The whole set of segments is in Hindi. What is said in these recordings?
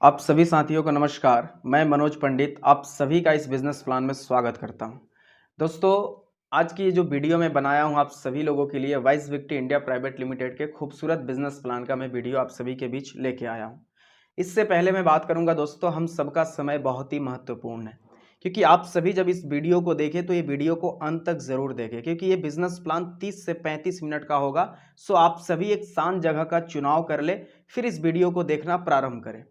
आप सभी साथियों को नमस्कार। मैं मनोज पंडित आप सभी का इस बिजनेस प्लान में स्वागत करता हूं। दोस्तों, आज की जो वीडियो मैं बनाया हूं आप सभी लोगों के लिए वाइस विक्टी इंडिया प्राइवेट लिमिटेड के खूबसूरत बिजनेस प्लान का मैं वीडियो आप सभी के बीच लेके आया हूं। इससे पहले मैं बात करूंगा दोस्तों, हम सबका समय बहुत ही महत्वपूर्ण है, क्योंकि आप सभी जब इस वीडियो को देखें तो ये वीडियो को अंत तक जरूर देखें, क्योंकि ये बिजनेस प्लान 30 से 35 मिनट का होगा। सो आप सभी एक शांत जगह का चुनाव कर ले, फिर इस वीडियो को देखना प्रारंभ करें।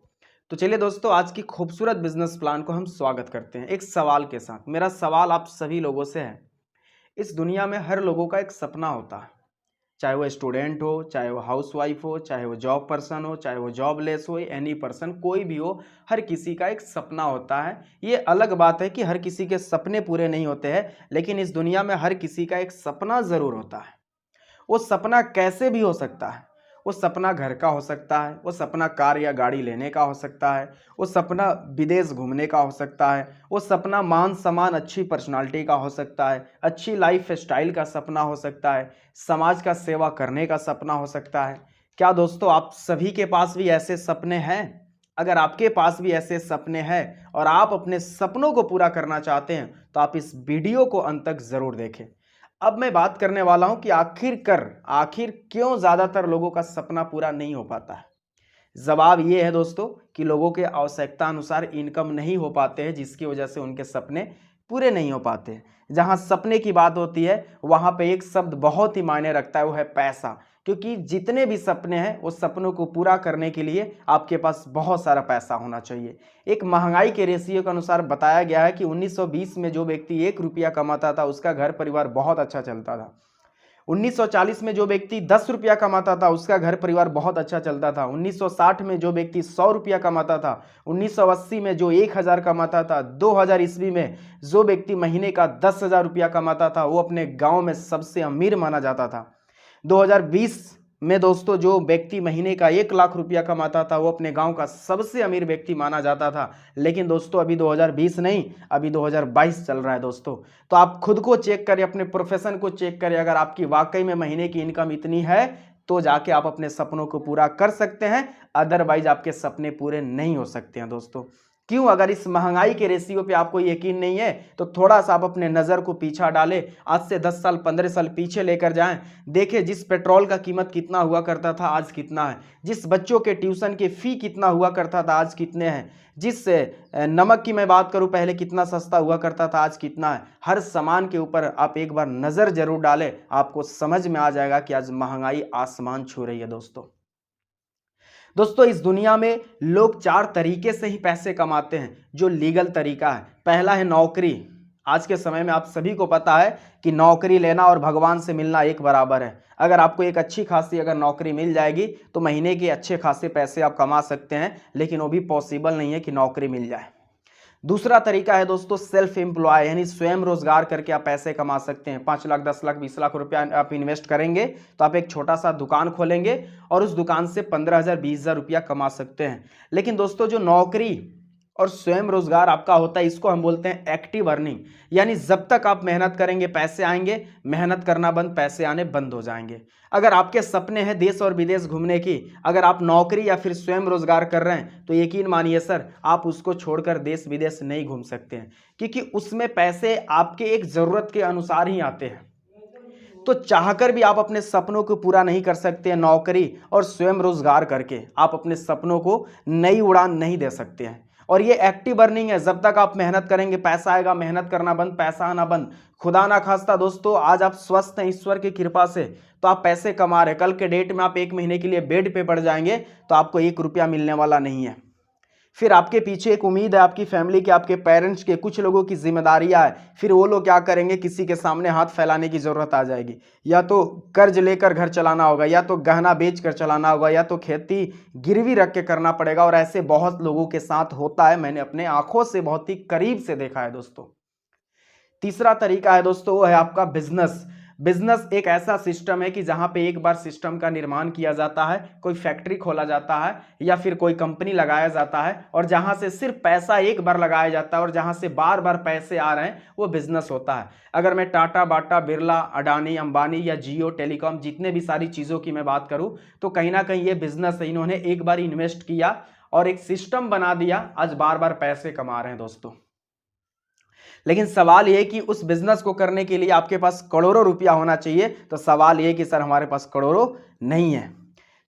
तो चलिए दोस्तों, आज की खूबसूरत बिजनेस प्लान को हम स्वागत करते हैं एक सवाल के साथ। मेरा सवाल आप सभी लोगों से है, इस दुनिया में हर लोगों का एक सपना होता है, चाहे वो स्टूडेंट हो, चाहे वो हाउसवाइफ हो, चाहे वो जॉब पर्सन हो, चाहे वो जॉबलेस हो, एनी पर्सन कोई भी हो, हर किसी का एक सपना होता है। ये अलग बात है कि हर किसी के सपने पूरे नहीं होते हैं, लेकिन इस दुनिया में हर किसी का एक सपना जरूर होता है। वो सपना कैसे भी हो सकता है। वो सपना घर का हो सकता है, वो सपना कार या गाड़ी लेने का हो सकता है, वो सपना विदेश घूमने का हो सकता है, वो सपना मान सम्मान अच्छी पर्सनालिटी का हो सकता है, अच्छी लाइफ स्टाइल का सपना हो सकता है, समाज का सेवा करने का सपना हो सकता है। क्या दोस्तों आप सभी के पास भी ऐसे सपने हैं? अगर आपके पास भी ऐसे सपने हैं और आप अपने सपनों को पूरा करना चाहते हैं तो आप इस वीडियो को अंत तक जरूर देखें। अब मैं बात करने वाला हूं कि आखिर क्यों ज्यादातर लोगों का सपना पूरा नहीं हो पाता है। जवाब ये है दोस्तों कि लोगों के आवश्यकता अनुसार इनकम नहीं हो पाते हैं, जिसकी वजह से उनके सपने पूरे नहीं हो पाते हैं। जहां सपने की बात होती है वहां पे एक शब्द बहुत ही मायने रखता है, वो है पैसा। क्योंकि जितने भी सपने हैं वो सपनों को पूरा करने के लिए आपके पास बहुत सारा पैसा होना चाहिए। एक महंगाई के रेशियो के अनुसार बताया गया है कि 1920 में जो व्यक्ति 1 रुपया कमाता था उसका घर परिवार बहुत अच्छा चलता था। 1940 में जो व्यक्ति 10 रुपया कमाता था उसका घर परिवार बहुत अच्छा चलता था। 1960 में जो व्यक्ति 100 रुपया कमाता था, 1980 में जो 1000 कमाता था, 2000 ईस्वी में जो व्यक्ति महीने का 10,000 रुपया कमाता था वो अपने गांव में सबसे अमीर माना जाता था। 2020 में दोस्तों जो व्यक्ति महीने का 1 लाख रुपया कमाता था वो अपने गांव का सबसे अमीर व्यक्ति माना जाता था। लेकिन दोस्तों अभी 2020 नहीं, अभी 2022 चल रहा है दोस्तों। तो आप खुद को चेक करें, अपने प्रोफेशन को चेक करें। अगर आपकी वाकई में महीने की इनकम इतनी है तो जाके आप अपने सपनों को पूरा कर सकते हैं, अदरवाइज आपके सपने पूरे नहीं हो सकते हैं दोस्तों। क्यों? अगर इस महंगाई के रेशियो पे आपको यकीन नहीं है तो थोड़ा सा आप अपने नज़र को पीछा डालें, आज से 10 साल 15 साल पीछे लेकर जाएं। देखिए जिस पेट्रोल का कीमत कितना हुआ करता था आज कितना है, जिस बच्चों के ट्यूशन के फी कितना हुआ करता था आज कितने हैं, जिस नमक की मैं बात करूं पहले कितना सस्ता हुआ करता था आज कितना है। हर सामान के ऊपर आप एक बार नज़र जरूर डालें, आपको समझ में आ जाएगा कि आज महंगाई आसमान छू रही है दोस्तों। इस दुनिया में लोग 4 तरीके से ही पैसे कमाते हैं, जो लीगल तरीका है। पहला है नौकरी। आज के समय में आप सभी को पता है कि नौकरी लेना और भगवान से मिलना एक बराबर है। अगर आपको एक अच्छी खासी अगर नौकरी मिल जाएगी तो महीने के अच्छे खासे पैसे आप कमा सकते हैं, लेकिन वो भी पॉसिबल नहीं है कि नौकरी मिल जाए। दूसरा तरीका है दोस्तों सेल्फ एम्प्लॉय, यानी स्वयं रोजगार करके आप पैसे कमा सकते हैं। 5 लाख 10 लाख 20 लाख रुपया आप इन्वेस्ट करेंगे तो आप एक छोटा सा दुकान खोलेंगे और उस दुकान से 15,000 20,000 रुपया कमा सकते हैं। लेकिन दोस्तों जो नौकरी और स्वयं रोजगार आपका होता है इसको हम बोलते हैं एक्टिव अर्निंग, यानी जब तक आप मेहनत करेंगे पैसे आएंगे, मेहनत करना बंद पैसे आने बंद हो जाएंगे। अगर आपके सपने हैं देश और विदेश घूमने की, अगर आप नौकरी या फिर स्वयं रोजगार कर रहे हैं तो यकीन मानिए सर आप उसको छोड़कर देश विदेश नहीं घूम सकते हैं, क्योंकि उसमें पैसे आपके एक जरूरत के अनुसार ही आते हैं। तो चाहकर भी आप अपने सपनों को पूरा नहीं कर सकते हैं। नौकरी और स्वयं रोजगार करके आप अपने सपनों को नई उड़ान नहीं दे सकते हैं। और ये एक्टिव अर्निंग है, जब तक आप मेहनत करेंगे पैसा आएगा, मेहनत करना बंद पैसा आना बंद। खुदा ना खास्ता दोस्तों आज आप स्वस्थ हैं ईश्वर की कृपा से तो आप पैसे कमा रहे, कल के डेट में आप 1 महीने के लिए बेड पे पड़ जाएंगे तो आपको 1 रुपया मिलने वाला नहीं है। फिर आपके पीछे एक उम्मीद है आपकी फैमिली की, आपके पेरेंट्स के, कुछ लोगों की जिम्मेदारियां है। फिर वो लोग क्या करेंगे, किसी के सामने हाथ फैलाने की जरूरत आ जाएगी। या तो कर्ज लेकर घर चलाना होगा, या तो गहना बेच कर चलाना होगा, या तो खेती गिरवी रख के करना पड़ेगा। और ऐसे बहुत लोगों के साथ होता है, मैंने अपने आंखों से बहुत ही करीब से देखा है दोस्तों। तीसरा तरीका है दोस्तों वो है आपका बिजनेस। बिजनेस एक ऐसा सिस्टम है कि जहां पे एक बार सिस्टम का निर्माण किया जाता है, कोई फैक्ट्री खोला जाता है या फिर कोई कंपनी लगाया जाता है और जहां से सिर्फ पैसा एक बार लगाया जाता है और जहां से बार बार पैसे आ रहे हैं वो बिजनेस होता है। अगर मैं टाटा बाटा बिरला अडानी अंबानी या जियो टेलीकॉम जितने भी सारी चीज़ों की मैं बात करूं तो कहीं ना कहीं ये बिजनेस है। इन्होंने एक बार इन्वेस्ट किया और एक सिस्टम बना दिया, आज बार बार पैसे कमा रहे हैं दोस्तों। लेकिन सवाल यह कि उस बिजनेस को करने के लिए आपके पास करोड़ों रुपया होना चाहिए, तो सवाल यह कि सर हमारे पास करोड़ों नहीं है।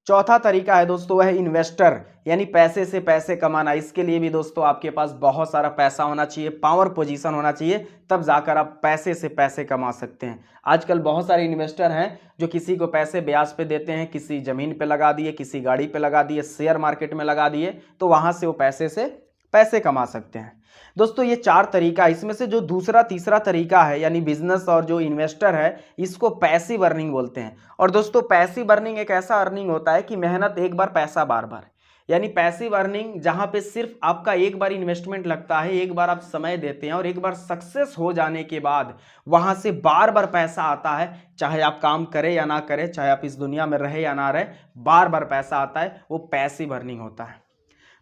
चौथा तरीका है दोस्तों, वह है इन्वेस्टर, यानी पैसे से पैसे कमाना। इसके लिए भी दोस्तों आपके पास बहुत सारा पैसा होना चाहिए, पावर पोजीशन होना चाहिए, तब जाकर आप पैसे से पैसे कमा सकते हैं। आजकल बहुत सारे इन्वेस्टर हैं जो किसी को पैसे ब्याज पे देते हैं, किसी जमीन पे लगा दिए, किसी गाड़ी पे लगा दिए, शेयर मार्केट में लगा दिए, तो वहां से वो पैसे से पैसे कमा सकते हैं। दोस्तों ये 4 तरीका, इसमें से जो दूसरा तीसरा तरीका है यानी बिजनेस और जो इन्वेस्टर है, इसको पैसिव अर्निंग बोलते हैं। और दोस्तों पैसिव अर्निंग एक ऐसा अर्निंग होता है कि मेहनत एक बार, पैसा बार बार, यानी पैसिव अर्निंग जहां पे सिर्फ आपका एक बार इन्वेस्टमेंट लगता है, एक बार आप समय देते हैं और एक बार सक्सेस हो जाने के बाद वहां से बार बार पैसा आता है, चाहे आप काम करें या ना करें, चाहे आप इस दुनिया में रहे या ना रहे, बार बार पैसा आता है, वो पैसिव अर्निंग होता है।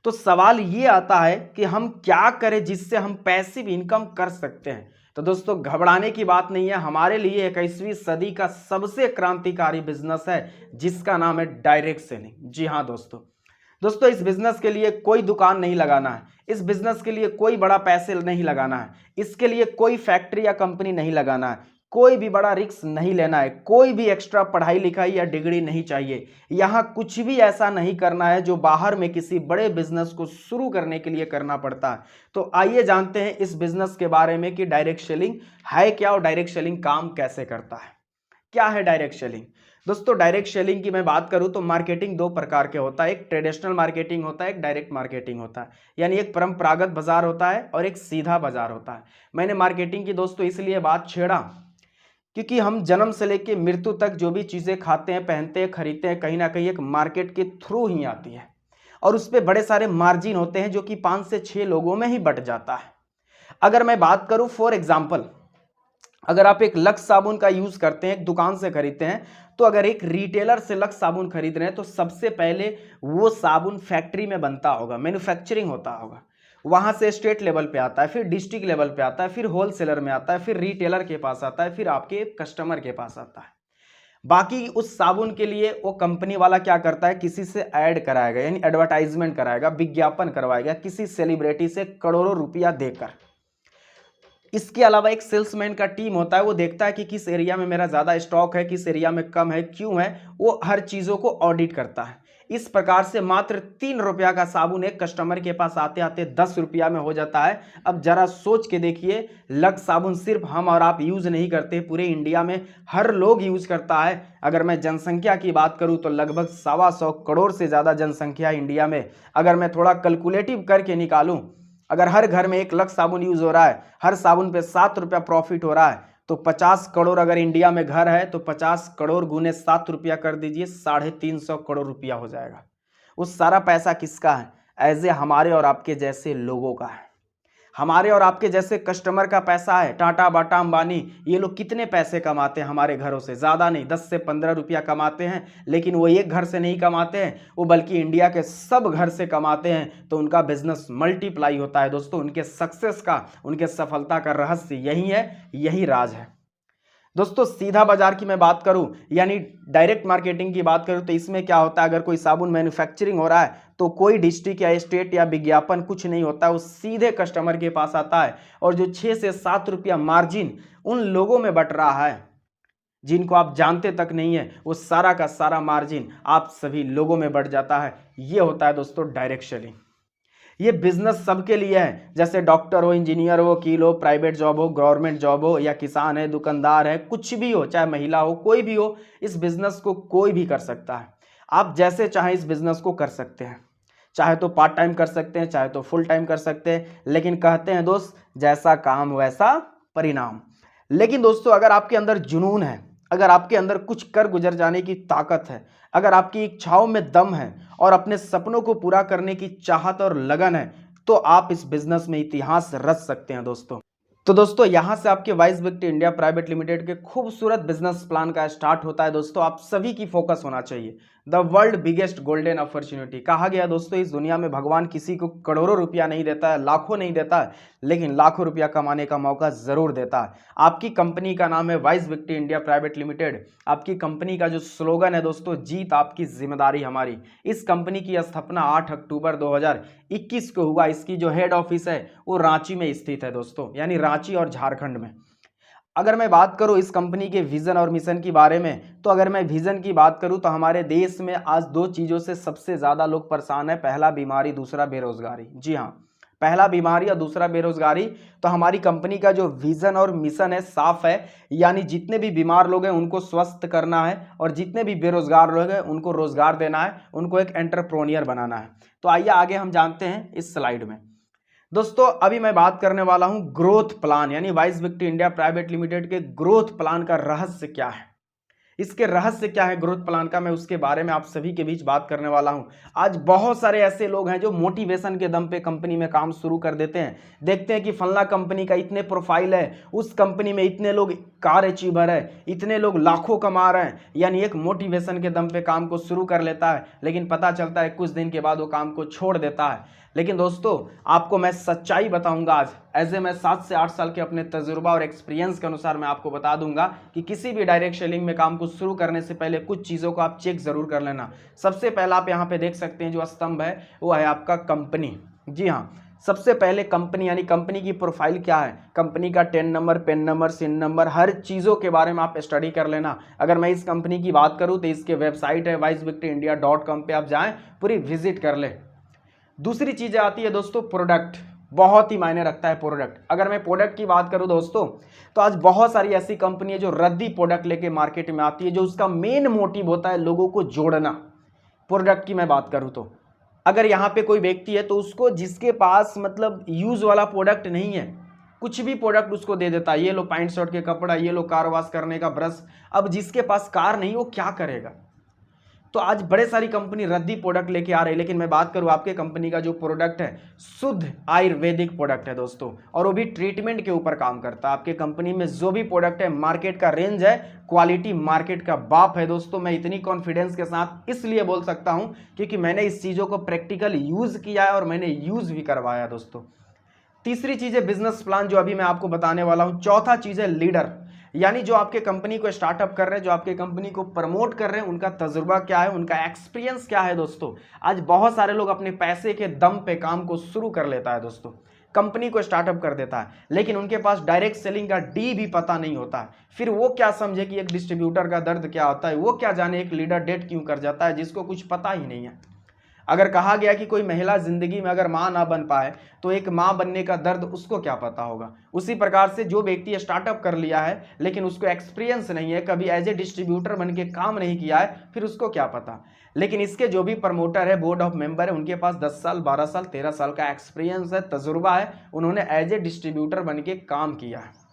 तो सवाल ये आता है कि हम क्या करें जिससे हम पैसिव इनकम कर सकते हैं। तो दोस्तों घबराने की बात नहीं है, हमारे लिए 21वीं सदी का सबसे क्रांतिकारी बिजनेस है जिसका नाम है डायरेक्ट सेलिंग। जी हाँ दोस्तों इस बिजनेस के लिए कोई दुकान नहीं लगाना है, इस बिजनेस के लिए कोई बड़ा पैसे नहीं लगाना है, इसके लिए कोई फैक्ट्री या कंपनी नहीं लगाना है, कोई भी बड़ा रिस्क नहीं लेना है, कोई भी एक्स्ट्रा पढ़ाई लिखाई या डिग्री नहीं चाहिए, यहां कुछ भी ऐसा नहीं करना है जो बाहर में किसी बड़े बिजनेस को शुरू करने के लिए करना पड़ता है। तो आइए जानते हैं इस बिजनेस के बारे में कि डायरेक्ट सेलिंग है क्या और डायरेक्ट सेलिंग काम कैसे करता है। क्या है डायरेक्ट सेलिंग? दोस्तों डायरेक्ट सेलिंग की मैं बात करूं तो मार्केटिंग 2 प्रकार के होता है, एक ट्रेडिशनल मार्केटिंग होता है, एक डायरेक्ट मार्केटिंग होता है, यानी एक परंपरागत बाजार होता है और एक सीधा बाजार होता है। मैंने मार्केटिंग की दोस्तों इसलिए बात छेड़ा क्योंकि हम जन्म से लेकर मृत्यु तक जो भी चीजें खाते हैं, पहनते हैं, खरीदते हैं, कहीं ना कहीं एक मार्केट के थ्रू ही आती है और उस पर बड़े सारे मार्जिन होते हैं जो कि 5 से 6 लोगों में ही बट जाता है। अगर मैं बात करूं फॉर एग्जाम्पल, अगर आप एक लक्स साबुन का यूज करते हैं, एक दुकान से खरीदते हैं, तो अगर एक रिटेलर से लक्स साबुन खरीद रहे हैं तो सबसे पहले वो साबुन फैक्ट्री में बनता होगा, मैन्युफैक्चरिंग होता होगा, वहां से स्टेट लेवल पे आता है, फिर डिस्ट्रिक्ट लेवल पे आता है, फिर होलसेलर में आता है, फिर रिटेलर के पास आता है, फिर आपके कस्टमर के पास आता है। बाकी उस साबुन के लिए वो कंपनी वाला क्या करता है, किसी से ऐड कराएगा, यानी एडवर्टाइजमेंट कराएगा, विज्ञापन करवाएगा किसी सेलिब्रिटी से करोड़ों रुपया देकर। इसके अलावा एक सेल्समैन का टीम होता है, वो देखता है कि किस एरिया में मेरा ज़्यादा स्टॉक है, किस एरिया में कम है, क्यों है, वो हर चीज़ों को ऑडिट करता है। इस प्रकार से मात्र 3 रुपया का साबुन एक कस्टमर के पास आते आते 10 रुपया में हो जाता है। अब जरा सोच के देखिए, लक्स साबुन सिर्फ हम और आप यूज़ नहीं करते, पूरे इंडिया में हर लोग यूज़ करता है। अगर मैं जनसंख्या की बात करूँ तो लगभग 125 करोड़ से ज़्यादा जनसंख्या इंडिया में। अगर मैं थोड़ा कैलकुलेटिव करके निकालूं, अगर हर घर में एक लक्स साबुन यूज हो रहा है, हर साबुन पे 7 रुपया प्रॉफिट हो रहा है, तो 50 करोड़ अगर इंडिया में घर है तो 50 करोड़ गुने 7 रुपया कर दीजिए, 350 करोड़ रुपया हो जाएगा। उस सारा पैसा किसका है? एज ए हमारे और आपके जैसे लोगों का है, हमारे और आपके जैसे कस्टमर का पैसा है। टाटा, बाटा, अंबानी, ये लोग कितने पैसे कमाते हैं हमारे घरों से? ज़्यादा नहीं, 10 से 15 रुपया कमाते हैं, लेकिन वो एक घर से नहीं कमाते हैं, वो बल्कि इंडिया के सब घर से कमाते हैं। तो उनका बिजनेस मल्टीप्लाई होता है दोस्तों। उनके सक्सेस का, उनके सफलता का रहस्य यही है, यही राज है दोस्तों। सीधा बाजार की मैं बात करूं यानी डायरेक्ट मार्केटिंग की बात करूं तो इसमें क्या होता है, अगर कोई साबुन मैन्युफैक्चरिंग हो रहा है तो कोई डिस्ट्रिक्ट या स्टेट या विज्ञापन कुछ नहीं होता है, वो सीधे कस्टमर के पास आता है और जो 6 से 7 रुपया मार्जिन उन लोगों में बट रहा है जिनको आप जानते तक नहीं है, वो सारा का सारा मार्जिन आप सभी लोगों में बट जाता है। ये होता है दोस्तों डायरेक्ट सेलिंग। ये बिजनेस सबके लिए है, जैसे डॉक्टर हो, इंजीनियर हो, वकील हो, प्राइवेट जॉब हो, गवर्नमेंट जॉब हो, या किसान है, दुकानदार है, कुछ भी हो, चाहे महिला हो, कोई भी हो, इस बिजनेस को कोई भी कर सकता है। आप जैसे चाहें इस बिजनेस को कर सकते हैं, चाहे तो पार्ट टाइम कर सकते हैं, चाहे तो फुल टाइम कर सकते हैं, लेकिन कहते हैं दोस्त जैसा काम वैसा परिणाम। लेकिन दोस्तों अगर आपके अंदर जुनून है, अगर आपके अंदर कुछ कर गुजर जाने की ताकत है, अगर आपकी इच्छाओं में दम है और अपने सपनों को पूरा करने की चाहत और लगन है, तो आप इस बिजनेस में इतिहास रच सकते हैं दोस्तों। तो दोस्तों यहां से आपके वाइस विक्टी इंडिया प्राइवेट लिमिटेड के खूबसूरत बिजनेस प्लान का स्टार्ट होता है दोस्तों। आप सभी की फोकस होना चाहिए the world biggest golden opportunity. कहा गया दोस्तों इस दुनिया में भगवान किसी को करोड़ों रुपया नहीं देता है, लाखों नहीं देता है, लेकिन लाखों रुपया कमाने का मौका जरूर देता है। आपकी कंपनी का नाम है vice victory India private limited. आपकी कंपनी का जो स्लोगन है दोस्तों, जीत आपकी जिम्मेदारी हमारी। इस कंपनी की स्थापना 8 अक्टूबर 2021 को हुआ। इसकी जो हेड ऑफिस है वो रांची में स्थित है दोस्तों, यानी रांची और झारखंड में। अगर मैं बात करूं इस कंपनी के विजन और मिशन के बारे में, तो अगर मैं विजन की बात करूं तो हमारे देश में आज दो चीज़ों से सबसे ज़्यादा लोग परेशान है, पहला बीमारी, दूसरा बेरोजगारी। जी हाँ, पहला बीमारी और दूसरा बेरोजगारी। तो हमारी कंपनी का जो विजन और मिशन है साफ है, यानी जितने भी बीमार लोग हैं उनको स्वस्थ करना है और जितने भी बेरोजगार लोग हैं उनको रोजगार देना है, उनको एक एंटरप्रेन्योर बनाना है। तो आइए आगे हम जानते हैं इस स्लाइड में। दोस्तों अभी मैं बात करने वाला हूं ग्रोथ प्लान, यानी vice victory India private limited के ग्रोथ प्लान का रहस्य क्या है, इसके रहस्य क्या है ग्रोथ प्लान का, मैं उसके बारे में आप सभी के बीच बात करने वाला हूं। आज बहुत सारे ऐसे लोग हैं जो मोटिवेशन के दम पे कंपनी में काम शुरू कर देते हैं। देखते हैं कि फलना कंपनी का इतने प्रोफाइल है, उस कंपनी में इतने लोग कार अचीवर है, इतने लोग लाखों कमा रहे हैं, यानी एक मोटिवेशन के दम पे काम को शुरू कर लेता है, लेकिन पता चलता है कुछ दिन के बाद वो काम को छोड़ देता है। लेकिन दोस्तों आपको मैं सच्चाई बताऊंगा आज, ऐसे मैं 7 से 8 साल के अपने तजुर्बा और एक्सपीरियंस के अनुसार मैं आपको बता दूंगा कि किसी भी डायरेक्ट सेलिंग में काम को शुरू करने से पहले कुछ चीज़ों को आप चेक जरूर कर लेना। सबसे पहला आप यहाँ पे देख सकते हैं जो स्तंभ है वो है आपका कंपनी। जी हाँ, सबसे पहले कंपनी, यानी कंपनी की प्रोफाइल क्या है, कंपनी का टेन नंबर, पेन नंबर, सिन नंबर, हर चीज़ों के बारे में आप स्टडी कर लेना। अगर मैं इस कंपनी की बात करूँ तो इसके वेबसाइट है wisevictoryindia.com पे आप जाएँ, पूरी विजिट कर ले। दूसरी चीज़ आती है दोस्तों प्रोडक्ट, बहुत ही मायने रखता है प्रोडक्ट। अगर मैं प्रोडक्ट की बात करूं दोस्तों तो आज बहुत सारी ऐसी कंपनी है जो रद्दी प्रोडक्ट लेके मार्केट में आती है, जो उसका मेन मोटिव होता है लोगों को जोड़ना। प्रोडक्ट की मैं बात करूं तो अगर यहाँ पे कोई व्यक्ति है तो उसको जिसके पास मतलब यूज वाला प्रोडक्ट नहीं है, कुछ भी प्रोडक्ट उसको दे देता है, ये लो पैंट शर्ट के कपड़ा, ये लो कार वॉश करने का ब्रश। अब जिसके पास कार नहीं वो क्या करेगा। तो आज बड़े सारी कंपनी रद्दी प्रोडक्ट लेके आ रही है, लेकिन मैं बात करूं आपके कंपनी का जो प्रोडक्ट है शुद्ध आयुर्वेदिक प्रोडक्ट है दोस्तों, और वो भी ट्रीटमेंट के ऊपर काम करता है। आपके कंपनी में जो भी प्रोडक्ट है, मार्केट का रेंज है, क्वालिटी मार्केट का बाप है दोस्तों। मैं इतनी कॉन्फिडेंस के साथ इसलिए बोल सकता हूं क्योंकि मैंने इस चीज़ों को प्रैक्टिकल यूज किया है और मैंने यूज भी करवाया दोस्तों। तीसरी चीज़ है बिजनेस प्लान, जो अभी मैं आपको बताने वाला हूं। चौथा चीज़ है लीडर, यानी जो आपके कंपनी को स्टार्टअप कर रहे हैं, जो आपके कंपनी को प्रमोट कर रहे हैं, उनका तजुर्बा क्या है, उनका एक्सपीरियंस क्या है दोस्तों। आज बहुत सारे लोग अपने पैसे के दम पे काम को शुरू कर लेता है दोस्तों, कंपनी को स्टार्टअप कर देता है, लेकिन उनके पास डायरेक्ट सेलिंग का डी भी पता नहीं होता है। फिर वो क्या समझे कि एक डिस्ट्रीब्यूटर का दर्द क्या होता है, वो क्या जाने एक लीडर डेट क्यों कर जाता है, जिसको कुछ पता ही नहीं है। अगर कहा गया कि कोई महिला जिंदगी में अगर मां ना बन पाए तो एक मां बनने का दर्द उसको क्या पता होगा। उसी प्रकार से जो व्यक्ति स्टार्टअप कर लिया है लेकिन उसको एक्सपीरियंस नहीं है, कभी एज ए डिस्ट्रीब्यूटर बन के काम नहीं किया है, फिर उसको क्या पता। लेकिन इसके जो भी प्रमोटर है, बोर्ड ऑफ मेंबर है, उनके पास 10 साल, 12 साल, 13 साल का एक्सपीरियंस है, तजुर्बा है, उन्होंने एज ए डिस्ट्रीब्यूटर बन के काम किया है।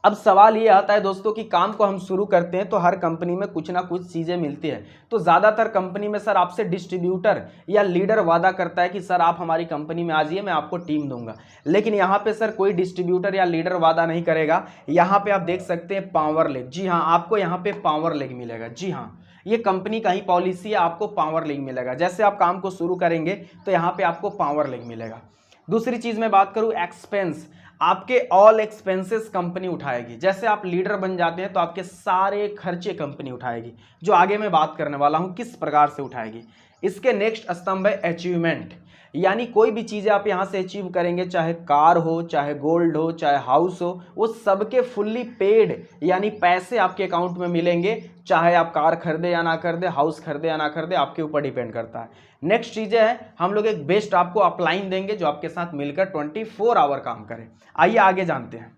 अब सवाल ये आता है दोस्तों कि काम को हम शुरू करते हैं तो हर कंपनी में कुछ ना कुछ चीज़ें मिलती है। तो ज़्यादातर कंपनी में सर आपसे डिस्ट्रीब्यूटर या लीडर वादा करता है कि सर आप हमारी कंपनी में आ जाइए, मैं आपको टीम दूंगा। लेकिन यहाँ पे सर कोई डिस्ट्रीब्यूटर या लीडर वादा नहीं करेगा। यहाँ पे आप देख सकते हैं पावर लेग, जी हाँ, आपको यहाँ पे पावर लेग मिलेगा। जी हाँ, ये कंपनी का ही पॉलिसी है, आपको पावर लेग मिलेगा। जैसे आप काम को शुरू करेंगे तो यहाँ पे आपको पावर लेग मिलेगा। दूसरी चीज़ मैं बात करूँ एक्सपेंस, आपके ऑल एक्सपेंसेस कंपनी उठाएगी। जैसे आप लीडर बन जाते हैं तो आपके सारे खर्चे कंपनी उठाएगी, जो आगे मैं बात करने वाला हूं किस प्रकार से उठाएगी। इसके नेक्स्ट स्तंभ है अचीवमेंट, यानी कोई भी चीज़ें आप यहां से अचीव करेंगे, चाहे कार हो, चाहे गोल्ड हो, चाहे हाउस हो, वो सबके फुल्ली पेड, यानी पैसे आपके अकाउंट में मिलेंगे। चाहे आप कार खरीदे या ना खरीदे, हाउस खरीदे या ना खरीदे, आपके ऊपर डिपेंड करता है। नेक्स्ट चीज़ें है, हम लोग एक बेस्ट आपको अपलाइन देंगे जो आपके साथ मिलकर 24 आवर काम करे। आइए आगे जानते हैं।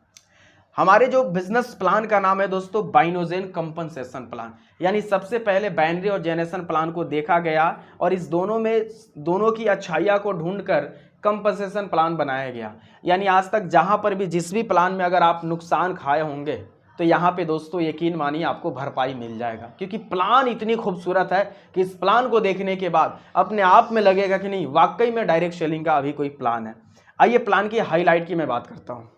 हमारे जो बिजनेस प्लान का नाम है दोस्तों बाइनोजेन कंपनसेशन प्लान, यानी सबसे पहले बाइनरी और जेनरेशन प्लान को देखा गया और इस दोनों की अच्छाइयाँ को ढूंढकर कंपनसेशन प्लान बनाया गया। यानी आज तक जहाँ पर भी जिस भी प्लान में अगर आप नुकसान खाए होंगे तो यहाँ पे दोस्तों यकीन मानिए आपको भरपाई मिल जाएगा, क्योंकि प्लान इतनी खूबसूरत है कि इस प्लान को देखने के बाद अपने आप में लगेगा कि नहीं वाकई में डायरेक्ट सेलिंग का अभी कोई प्लान है। आइए प्लान की हाईलाइट की मैं बात करता हूँ।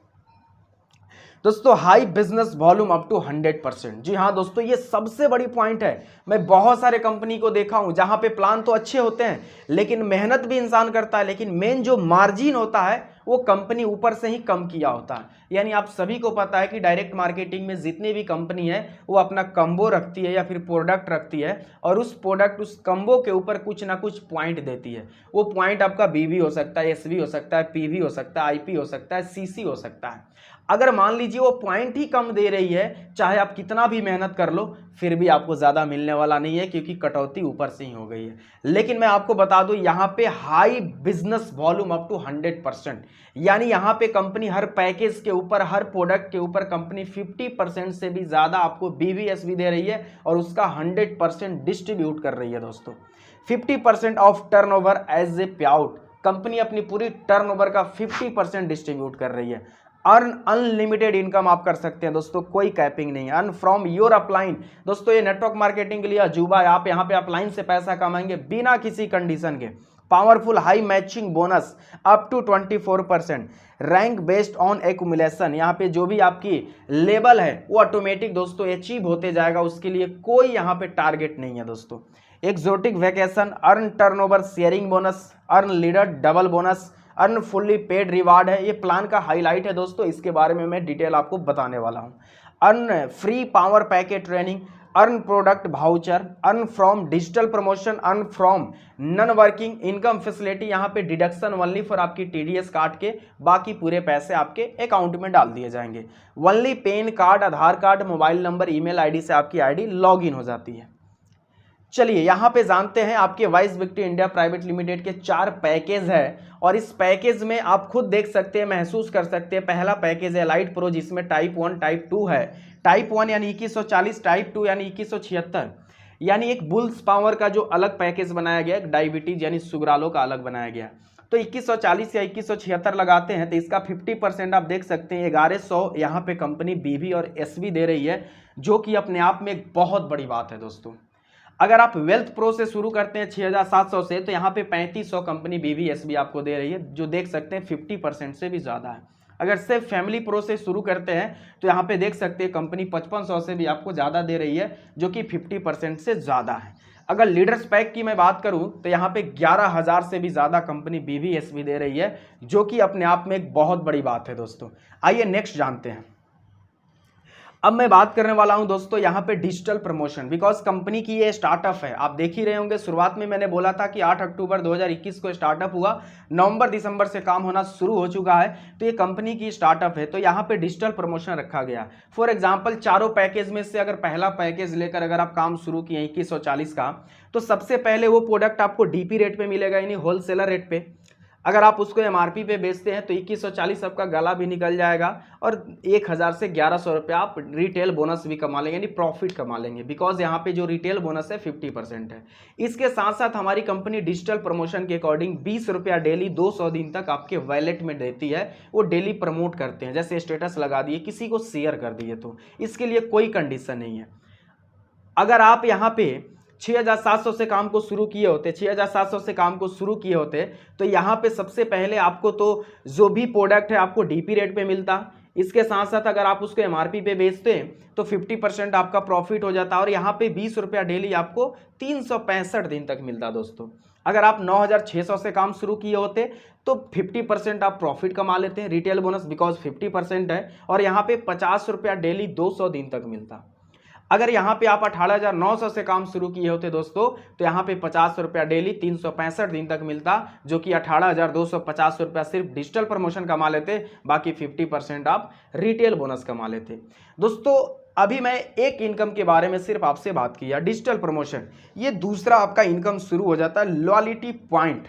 दोस्तों high business volume up to 100%। जी हाँ दोस्तों, ये सबसे बड़ी पॉइंट है। मैं बहुत सारे कंपनी को देखा हूं जहां पे प्लान तो अच्छे होते हैं, लेकिन मेहनत भी इंसान करता है, लेकिन मेन जो मार्जिन होता है वो कंपनी ऊपर से ही कम किया होता है। यानी आप सभी को पता है कि डायरेक्ट मार्केटिंग में जितनी भी कंपनी है वो अपना कम्बो रखती है या फिर प्रोडक्ट रखती है, और उस प्रोडक्ट उस कम्बो के ऊपर कुछ ना कुछ पॉइंट देती है। वो पॉइंट आपका बीवी हो सकता है, एसवी हो सकता है, पीवी हो सकता है, आईपी हो सकता है, सीसी हो सकता है। अगर मान लीजिए वो पॉइंट ही कम दे रही है, चाहे आप कितना भी मेहनत कर लो, फिर भी आपको ज़्यादा मिलने वाला नहीं है, क्योंकि कटौती ऊपर से ही हो गई है। लेकिन मैं आपको बता दूं, यहाँ पे high business volume up to 100%, यानी यहाँ पे कंपनी हर पैकेज के ऊपर, हर प्रोडक्ट के ऊपर कंपनी 50% से भी ज़्यादा आपको बीवीएसबी दे रही है, और उसका 100% डिस्ट्रीब्यूट कर रही है दोस्तों। 50% ऑफ टर्नओवर एज ए पे आउट, कंपनी अपनी पूरी टर्नओवर का 50% डिस्ट्रीब्यूट कर रही है। अर्न अनलिमिटेड इनकम आप कर सकते हैं दोस्तों, कोई कैपिंग नहीं है। अर्न फ्रॉम योर अपलाइन, दोस्तों ये नेटवर्क मार्केटिंग के लिए अजूबा है। आप यहाँ पे अपलाइन से पैसा कमाएंगे बिना किसी कंडीशन के। Powerful high matching bonus up to 24%। Rank based on accumulation, यहाँ पे जो भी आपकी लेवल है वो ऑटोमेटिक दोस्तों अचीव होते जाएगा, उसके लिए कोई यहाँ पे टारगेट नहीं है दोस्तों। Exotic vacation, earn turnover sharing bonus, earn leader double bonus, earn fully paid reward है। ये प्लान का हाईलाइट है दोस्तों, इसके बारे में मैं डिटेल आपको बताने वाला हूँ। Earn free power package training, earn product voucher, earn from digital promotion, earn from non working income facility. यहाँ पे डिडक्शन ओनली फॉर आपकी टीडीएस काट के बाकी पूरे पैसे आपके अकाउंट में डाल दिए जाएंगे। Only PAN card, Aadhaar card, mobile number, email ID से आपकी आईडी लॉग इन हो जाती है। चलिए यहाँ पे जानते हैं आपके vice victory India private limited के 4 पैकेज है, और इस पैकेज में आप खुद देख सकते हैं, महसूस कर सकते हैं। पहला पैकेज है लाइट प्रो, जिसमें टाइप 1 टाइप 2 है। टाइप 1 यानी 2140, टाइप 2 यानी 2176, यानी एक बुल्स पावर का जो अलग पैकेज बनाया गया, डायबिटीज यानी सुगरालो का अलग बनाया गया। तो 2140 या 2176 लगाते हैं तो इसका 50% आप देख सकते हैं 1100 यहाँ पे कंपनी बीवी और एसवी दे रही है, जो कि अपने आप में एक बहुत बड़ी बात है दोस्तों। अगर आप वेल्थ प्रो से शुरू करते हैं 6700 से, तो यहाँ पे 3500 कंपनी बीवीएसबी आपको दे रही है, जो देख सकते हैं 50% से भी ज़्यादा है। अगर सिर्फ फैमिली प्रो से शुरू करते हैं तो यहाँ पे देख सकते हैं कंपनी 5500 से भी आपको ज़्यादा दे रही है, जो कि 50% से ज़्यादा है। अगर लीडर्स पैक की मैं बात करूं तो यहाँ पे 11000 से भी ज़्यादा कंपनी बीवीएसबी दे रही है, जो कि अपने आप में एक बहुत बड़ी बात है दोस्तों। आइए नेक्स्ट जानते हैं। अब मैं बात करने वाला हूं दोस्तों यहाँ पे डिजिटल प्रमोशन, बिकॉज कंपनी की ये स्टार्टअप है। आप देख ही रहे होंगे, शुरुआत में मैंने बोला था कि 8 अक्टूबर 2021 को स्टार्टअप हुआ, नवंबर दिसंबर से काम होना शुरू हो चुका है। तो ये कंपनी की स्टार्टअप है, तो यहाँ पे डिजिटल प्रमोशन रखा गया। फॉर एग्जाम्पल, चारों पैकेज में से अगर पहला पैकेज लेकर अगर आप काम शुरू किए 2140 का, तो सबसे पहले वो प्रोडक्ट आपको डीपी रेट पे मिलेगा, यानी होलसेलर रेट पे। अगर आप उसको एमआरपी पे बेचते हैं तो 2140 आपका गला भी निकल जाएगा, और 1000 से 1100 रुपये आप रिटेल बोनस भी कमा लेंगे, यानी प्रॉफिट कमा लेंगे, बिकॉज यहाँ पे जो रिटेल बोनस है 50% है। इसके साथ साथ हमारी कंपनी डिजिटल प्रमोशन के अकॉर्डिंग 20 रुपया डेली 200 दिन तक आपके वैलेट में देती है। वो डेली प्रमोट करते हैं, जैसे स्टेटस लगा दिए, किसी को शेयर कर दिए, तो इसके लिए कोई कंडीशन नहीं है। अगर आप यहाँ पे 6700 से काम को शुरू किए होते, 6700 से काम को शुरू किए होते, तो यहाँ पे सबसे पहले आपको तो जो भी प्रोडक्ट है आपको डीपी रेट पे मिलता। इसके साथ साथ अगर आप उसको एमआरपी पे बेचते तो 50% आपका प्रॉफिट हो जाता, और यहाँ पे 20 रुपया डेली आपको 365 दिन तक मिलता दोस्तों। अगर आप 9600 से काम शुरू किए होते तो 50% आप प्रॉफिट कमा लेते हैं, रिटेल बोनस बिकॉज 50% है, और यहाँ पे 50 रुपया डेली 200 दिन तक मिलता। अगर यहाँ पे आप 18900 से काम शुरू किए होते दोस्तों, तो यहाँ पे 50 रुपया डेली 365 दिन तक मिलता, जो कि 18250 रुपया सिर्फ डिजिटल प्रमोशन कमा लेते, बाकी 50% आप रिटेल बोनस कमा लेते। दोस्तों अभी मैं एक इनकम के बारे में सिर्फ आपसे बात किया, डिजिटल प्रमोशन। ये दूसरा आपका इनकम शुरू हो जाता है loyalty point.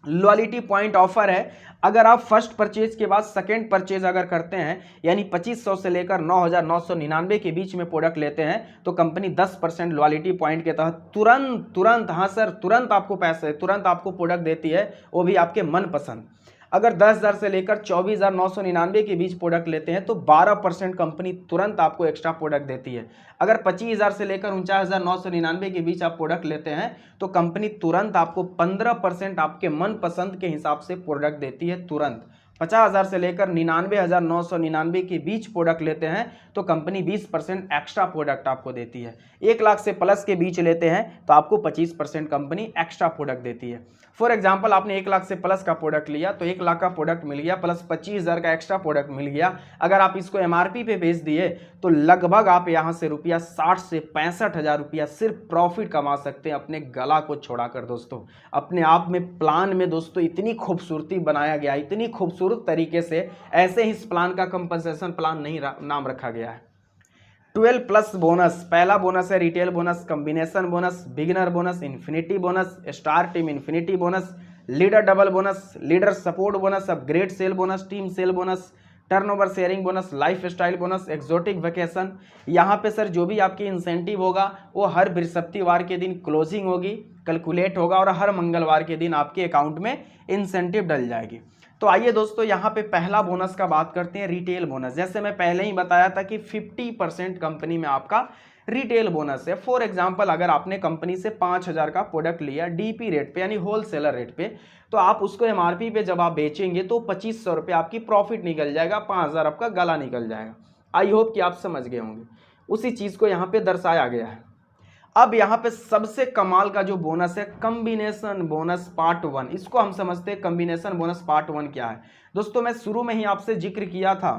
Loyalty point offer है। अगर आप फर्स्ट परचेज के बाद सेकंड परचेज अगर करते हैं, यानी 2500 से लेकर 9999 के बीच में प्रोडक्ट लेते हैं, तो कंपनी 10% लॉयल्टी पॉइंट के तहत तुरंत हाँ सर, तुरंत आपको पैसे, तुरंत आपको प्रोडक्ट देती है, वो भी आपके मनपसंद। अगर 10,000 से लेकर 24,999 के बीच प्रोडक्ट लेते हैं तो 12% कंपनी तुरंत आपको एक्स्ट्रा प्रोडक्ट देती है। अगर 25,000 से लेकर 49,999 के बीच आप प्रोडक्ट लेते हैं तो कंपनी तुरंत आपको 15% आपके मनपसंद के हिसाब से प्रोडक्ट देती है, तुरंत 50,000 से लेकर 99,999 के बीच प्रोडक्ट लेते हैं तो कंपनी 20% एक्स्ट्रा प्रोडक्ट आपको देती है। 1 लाख से प्लस के बीच लेते हैं तो आपको 25% कंपनी एक्स्ट्रा प्रोडक्ट देती है। फॉर एग्जांपल आपने 1 लाख से प्लस का प्रोडक्ट लिया तो 1 लाख का प्रोडक्ट मिल गया प्लस 25,000 का एक्स्ट्रा प्रोडक्ट मिल गया। अगर आप इसको एमआरपी पे बेच दिए तो लगभग आप यहां से रुपया 60 से 65,000 रुपया सिर्फ प्रॉफिट कमा सकते हैं अपने गला को छोड़ाकर। दोस्तों अपने आप में प्लान में दोस्तों इतनी खूबसूरती बनाया गया, इतनी खूबसूरत तरीके से, ऐसे ही इस प्लान का कंपनसेशन प्लान नहीं नाम रखा गया है। 12 प्लस बोनस, पहला बोनस है retail bonus, combination bonus, beginner bonus, infinity bonus, star team infinity bonus, leader double bonus, leader support bonus, upgrade cell bonus, team cell bonus, turnover sharing bonus, life style bonus, exotic vacation. यहाँ पे सर जो भी आपकी इंसेंटिव होगा वो हर बृहस्पतिवार के दिन क्लोजिंग होगी, कैलकुलेट होगा और हर मंगलवार के दिन आपके अकाउंट में इंसेंटिव डल जाएगी। तो आइए दोस्तों यहाँ पे पहला बोनस का बात करते हैं, रिटेल बोनस। जैसे मैं पहले ही बताया था कि 50% कंपनी में आपका रिटेल बोनस है। फॉर एग्जांपल अगर आपने कंपनी से 5,000 का प्रोडक्ट लिया डीपी रेट पे यानी होलसेलर रेट पे, तो आप उसको एमआरपी पे जब आप बेचेंगे तो 2,500 रुपये आपकी प्रॉफिट निकल जाएगा, 5,000 आपका गला निकल जाएगा। आई होप कि आप समझ गए होंगे, उसी चीज़ को यहाँ पे दर्शाया गया है। अब यहाँ पे सबसे कमाल का जो बोनस है कॉम्बिनेशन बोनस पार्ट 1, इसको हम समझते हैं कॉम्बिनेशन बोनस पार्ट 1 क्या है। दोस्तों मैं शुरू में ही आपसे जिक्र किया था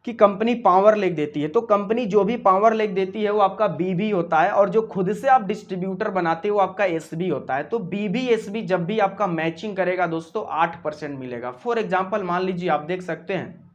कि कंपनी पावर लेग देती है, तो कंपनी जो भी पावर लेग देती है वो आपका बीबी होता है और जो खुद से आप डिस्ट्रीब्यूटर बनाते हो वो आपका एसबी होता है। तो बीबी एसबी जब भी आपका मैचिंग करेगा दोस्तों 8% मिलेगा। फॉर एग्जांपल मान लीजिए आप देख सकते हैं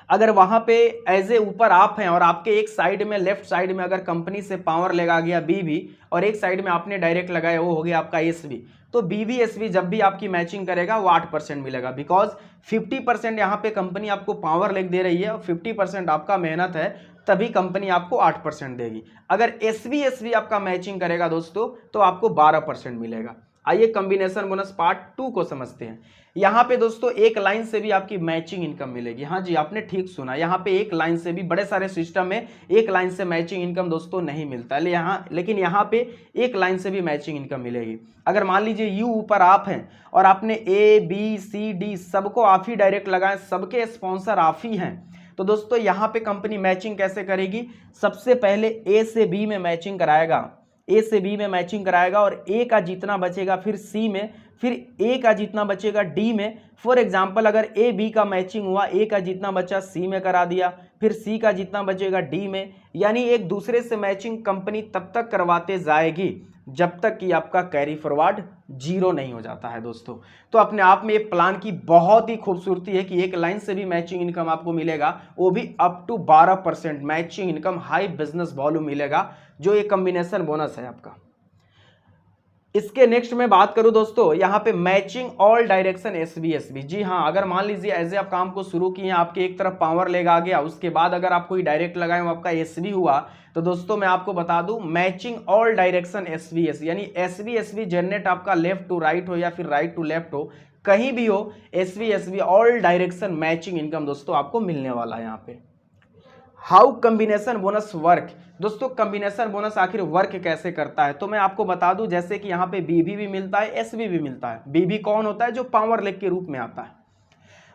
अगर वहां पे एज ए ऊपर आप हैं और आपके एक साइड में लेफ्ट साइड में अगर कंपनी से पावर लगा गया बीबी और एक साइड में आपने डायरेक्ट लगाया वो हो गया आपका एसबी, तो बीबी एसबी जब भी आपकी मैचिंग करेगा वो 8% मिलेगा। बिकॉज 50% यहाँ पे कंपनी आपको पावर लेग दे रही है और 50% आपका मेहनत है, तभी कंपनी आपको 8% देगी। अगर एसबी एसबी आपका मैचिंग करेगा दोस्तों तो आपको 12% मिलेगा। आइए कॉम्बिनेशन बोनस पार्ट 2 को समझते हैं। यहाँ पे दोस्तों एक लाइन से भी आपकी मैचिंग इनकम मिलेगी। हाँ जी आपने ठीक सुना, यहाँ पे एक लाइन से भी, बड़े सारे सिस्टम में एक लाइन से मैचिंग इनकम दोस्तों नहीं मिलता है, लेकिन यहाँ पे एक लाइन से भी मैचिंग इनकम मिलेगी। अगर मान लीजिए यू ऊपर आप हैं और आपने ए बी सी डी सबको आप ही डायरेक्ट लगाए, सबके स्पॉन्सर आप ही हैं, तो दोस्तों यहाँ पे कंपनी मैचिंग कैसे करेगी, सबसे पहले ए से बी में मैचिंग कराएगा, ए से बी में मैचिंग कराएगा और ए का जितना बचेगा फिर सी में, फिर ए का जितना बचेगा डी में। फॉर एग्जांपल अगर ए बी का मैचिंग हुआ, ए का जितना बचा सी में करा दिया, फिर सी का जितना बचेगा डी में, यानी एक दूसरे से मैचिंग कंपनी तब तक करवाते जाएगी जब तक कि आपका कैरी फॉरवर्ड 0 नहीं हो जाता है दोस्तों। तो अपने आप में ये प्लान की बहुत ही खूबसूरती है कि एक लाइन से भी मैचिंग इनकम आपको मिलेगा, वो भी up to 12% matching income, high business volume मिलेगा, जो ये कॉम्बिनेशन बोनस है आपका। इसके नेक्स्ट में बात करूं दोस्तों, यहाँ पे matching all direction SB SB. जी हाँ, अगर मान लीजिए ऐसे आप काम को शुरू किए, आपके एक तरफ पावर लेग आ गया, उसके बाद अगर आप कोई डायरेक्ट लगाए वो आपका एसबी हुआ, तो दोस्तों मैं आपको बता दूं matching all direction SB SB, यानी एसबी एसबी जनरेट आपका लेफ्ट टू राइट हो या फिर राइट टू लेफ्ट हो, कहीं भी हो, SB SB all direction matching income दोस्तों आपको मिलने वाला है यहाँ पे। हाउ कॉम्बिनेशन बोनस वर्क, दोस्तों कॉम्बिनेशन बोनस आखिर वर्क कैसे करता है, तो मैं आपको बता दूं जैसे कि यहाँ पे बीबी भी मिलता है, एसबी भी मिलता है। बीबी कौन होता है, जो पावर लेग के रूप में आता है।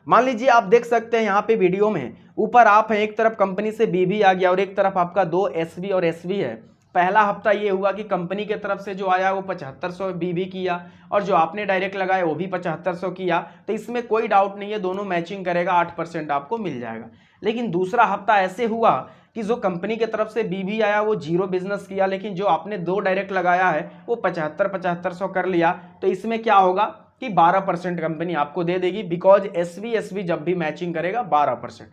मान लीजिए आप देख सकते हैं यहाँ पे वीडियो में ऊपर आप हैं, एक तरफ कंपनी से बीबी आ गया और एक तरफ आपका 2 एसबी और एसबी है। पहला हफ्ता ये हुआ कि कंपनी के तरफ से जो आया वो 7500 बीबी किया और जो आपने डायरेक्ट लगाया वो भी 7500 किया, तो इसमें कोई डाउट नहीं है दोनों मैचिंग करेगा, 8% आपको मिल जाएगा। लेकिन दूसरा हफ्ता ऐसे हुआ कि जो कंपनी की तरफ से बीबी आया वो 0 बिजनेस किया, लेकिन जो आपने 2 डायरेक्ट लगाया है वो 7500 कर लिया, तो इसमें क्या होगा कि 12% कंपनी आपको दे देगी, बिकॉज एसबी एसबी जब भी मैचिंग करेगा 12%।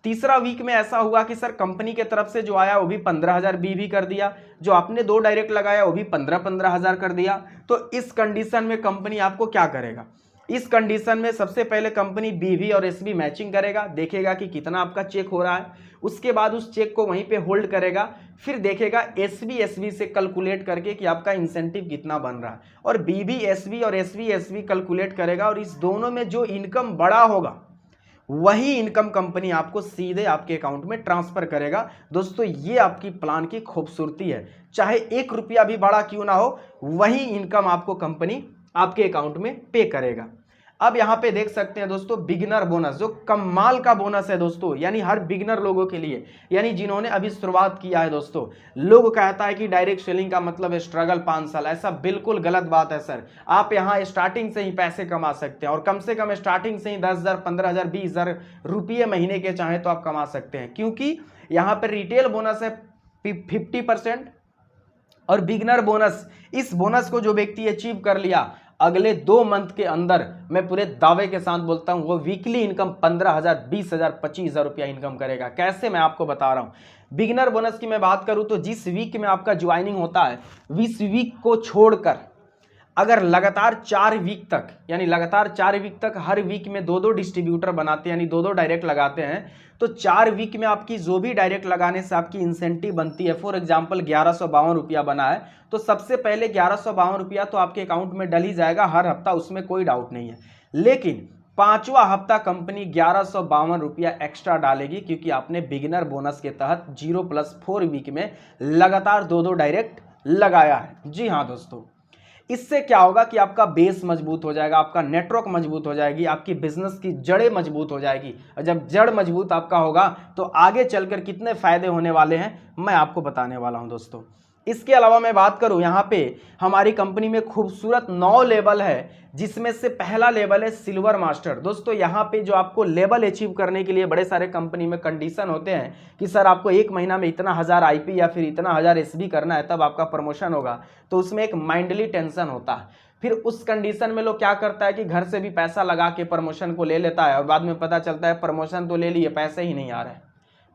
तीसरा वीक में ऐसा हुआ कि सर कंपनी के तरफ से जो आया वो भी 15,000 बीबी कर दिया, जो आपने 2 डायरेक्ट लगाया वो भी 15,000 कर दिया। तो इस कंडीशन में कंपनी आपको क्या करेगा, इस कंडीशन में सबसे पहले कंपनी बीवी और एसबी मैचिंग करेगा, देखेगा कि कितना आपका चेक हो रहा है, उसके बाद उस चेक को वहीं पे होल्ड करेगा, फिर देखेगा एसबी एसबी से कैलकुलेट करके कि आपका इंसेंटिव कितना बन रहा है, और बीबी एसबी और एसबी एसबी कैलकुलेट करेगा, और इस दोनों में जो इनकम बड़ा होगा वही इनकम कंपनी आपको सीधे आपके अकाउंट में ट्रांसफर करेगा। दोस्तों ये आपकी प्लान की खूबसूरती है, चाहे 1 रुपया भी बड़ा क्यों ना हो, वही इनकम आपको कंपनी आपके अकाउंट में पे करेगा। अब यहाँ पे देख सकते हैं दोस्तों बिगिनर बोनस, जो कमाल का बोनस है दोस्तों, यानी हर बिगिनर लोगों के लिए, यानी जिन्होंने अभी शुरुआत किया है दोस्तों। लोग कहता है कि डायरेक्ट सेलिंग का मतलब है स्ट्रगल 5 साल, ऐसा बिल्कुल गलत बात है सर। आप यहाँ स्टार्टिंग से ही पैसे कमा सकते हैं, और कम से कम स्टार्टिंग से ही 10,000, 15,000, 20,000 रुपये महीने के चाहे तो आप कमा सकते हैं, क्योंकि यहाँ पर रिटेल बोनस है 50% और बिगिनर बोनस, इस बोनस को जो व्यक्ति अचीव कर लिया अगले 2 मंथ के अंदर, मैं पूरे दावे के साथ बोलता हूं, वो वीकली इनकम 15,000, 20,000, 25,000 रुपया इनकम करेगा। कैसे, मैं आपको बता रहा हूं। बिगिनर बोनस की मैं बात करूं तो जिस वीक में आपका ज्वाइनिंग होता है, इस वीक को छोड़कर अगर लगातार 4 वीक तक, यानी लगातार 4 वीक तक हर वीक में 2-2 डिस्ट्रीब्यूटर बनाते हैं, यानी 2-2 डायरेक्ट लगाते हैं, तो 4 वीक में आपकी जो भी डायरेक्ट लगाने से आपकी इंसेंटिव बनती है, फॉर एग्जांपल 1152 रुपया बना है, तो सबसे पहले 1152 रुपया तो आपके अकाउंट में डल ही जाएगा हर हफ्ता, उसमें कोई डाउट नहीं है। लेकिन 5वां हफ्ता कंपनी 1152 रुपया एक्स्ट्रा डालेगी, क्योंकि आपने बिगिनर बोनस के तहत 0+4 वीक में लगातार 2-2 डायरेक्ट लगाया है। जी हाँ दोस्तों, इससे क्या होगा कि आपका बेस मजबूत हो जाएगा, आपका नेटवर्क मजबूत हो जाएगी, आपकी बिजनेस की जड़ें मजबूत हो जाएगी, और जब जड़ मजबूत आपका होगा तो आगे चलकर कितने फायदे होने वाले हैं मैं आपको बताने वाला हूं दोस्तों। इसके अलावा मैं बात करूं, यहाँ पे हमारी कंपनी में खूबसूरत 9 लेवल है, जिसमें से पहला लेवल है सिल्वर मास्टर। दोस्तों यहाँ पे जो आपको लेवल अचीव करने के लिए बड़े सारे कंपनी में कंडीशन होते हैं कि सर आपको 1 महीना में इतना 1000 आईपी या फिर इतना 1000 एसबी करना है तब आपका प्रमोशन होगा, तो उसमें एक माइंडली टेंशन होता है। फिर उस कंडीशन में लोग क्या करता है कि घर से भी पैसा लगा के प्रमोशन को ले लेता है, और बाद में पता चलता है प्रमोशन तो ले लिए, पैसे ही नहीं आ रहे।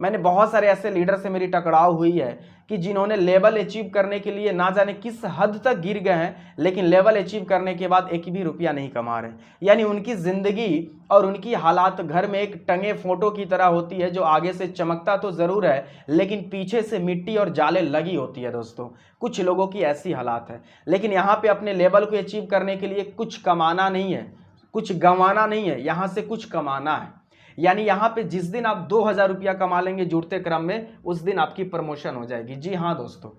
मैंने बहुत सारे ऐसे लीडर से मेरी टकराव हुई है कि जिन्होंने लेवल अचीव करने के लिए ना जाने किस हद तक गिर गए हैं, लेकिन लेवल अचीव करने के बाद एक भी रुपया नहीं कमा रहे। यानी उनकी जिंदगी और उनकी हालात घर में एक टंगे फोटो की तरह होती है, जो आगे से चमकता तो जरूर है लेकिन पीछे से मिट्टी और जाले लगी होती है दोस्तों। कुछ लोगों की ऐसी हालात है। लेकिन यहाँ पे अपने लेवल को अचीव करने के लिए कुछ कमाना नहीं है, कुछ गंवाना नहीं है, यहाँ से कुछ कमाना है। यानी यहाँ पे जिस दिन आप 2,000 रुपया कमा लेंगे जुड़ते क्रम में, उस दिन आपकी प्रमोशन हो जाएगी। जी हाँ दोस्तों,